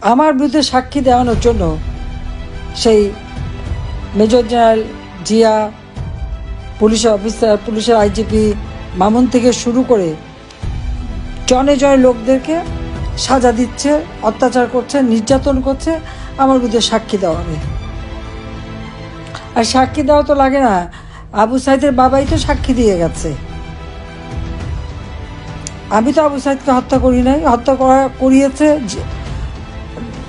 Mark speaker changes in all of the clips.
Speaker 1: আমার বিরুদ্ধে সাক্ষী দেওয়ানোর জন্য সেই major general Zia, police officer, পুলিশের আইজিপি মামুন থেকে শুরু করে জনে জনে লোকদেরকে সাজা দিচ্ছে, অত্যাচার করছে, নির্যাতন করছে আমার বিরুদ্ধে সাক্ষী দেওয়াবে। আর সাক্ষী দেওয়া তো লাগে না, আবু সাইদের বাবাই তো সাক্ষী দিয়ে গেছে। আমি তো আবু সাইদকে হত্যা করি নাই, হত্যা করিয়েছে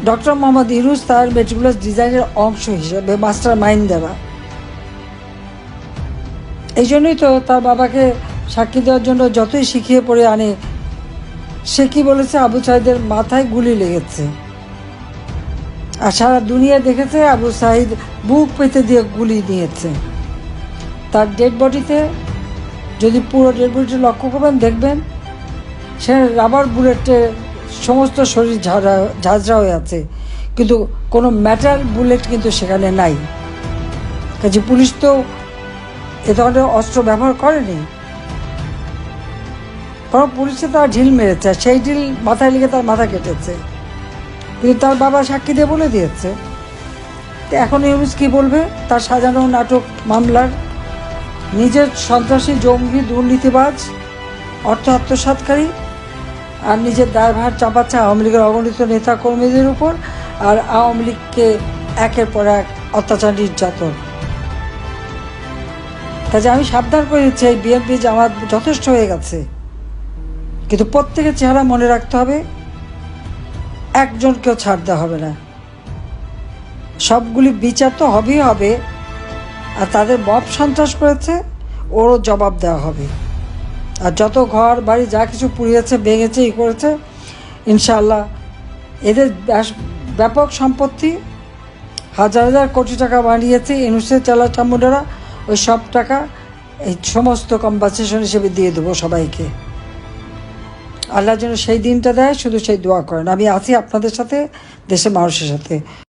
Speaker 1: ডক্টর মোহাম্মদ ইউনূস তার মেটিকুলাস ডিজাইনের অংশ হিসেবে, মাস্টার মাইন্ড দ্বারা। এই জন্যই তো তার বাবাকে সাক্ষী দেওয়ার জন্য যতই শিখিয়ে পড়ে আনে, সে কি বলেছে, আবু সাইদের মাথায় গুলি লেগেছে। আর সারা দুনিয়া দেখেছে আবু সাইদ বুক পেতে দিয়ে গুলি নিয়েছে। তার ডেড বডিতে, যদি পুরো ডেড বডিতে লক্ষ্য করবেন দেখবেন সে রাবার বুলেটে সমস্ত শরীর ঝাঁঝরা হয়ে আছে, কিন্তু কোনো ম্যাটার বুলেট কিন্তু সেখানে নাই। কাজে পুলিশ তো এ ধরনের অস্ত্র ব্যবহার করেনি, কারণ পুলিশে তার ঢিল মেরেছে, সেই ঢিল মাথায় লেগে তার মাথা কেটেছে। কিন্তু তার বাবা সাক্ষী দিয়ে বলে দিয়েছে। তো এখন ইউনূস কী বলবে তার সাজানো নাটক মামলার? নিজের সন্ত্রাসী, জঙ্গি, দুর্নীতিবাজ, অর্থ আত্মসাৎকারী, আর নিজের দায়ভার চাপাচ্ছে আওয়ামী লীগের অগণিত নেতা কর্মীদের উপর, আর আওয়ামী লীগকে একের পর এক অত্যাচার, নির্যাতন। কাজে আমি সাবধান করে দিচ্ছি, এই বিএনপি জামাত যথেষ্ট হয়ে গেছে, কিন্তু প্রত্যেকের চেহারা মনে রাখতে হবে, একজনকেও ছাড় দেওয়া হবে না। সবগুলি বিচার তো হবেই হবে, আর তাদের মব সন্ত্রাস করেছে ওরও জবাব দেওয়া হবে। আর যত ঘর বাড়ি যা কিছু পুড়িয়েছে, ভেঙেছে, করেছে, ইনশাআল্লাহ এদের ব্যাপক সম্পত্তি, হাজার হাজার কোটি টাকা বানিয়েছে ইউনূসের চেলা চামুন্ডারা, ওই সব টাকা এই সমস্ত কম্পানসেশন হিসেবে দিয়ে দেবো সবাইকে। আল্লাহ যেন সেই দিনটা দেয়, শুধু সেই দোয়া করেন। আমি আছি আপনাদের সাথে, দেশের মানুষের সাথে।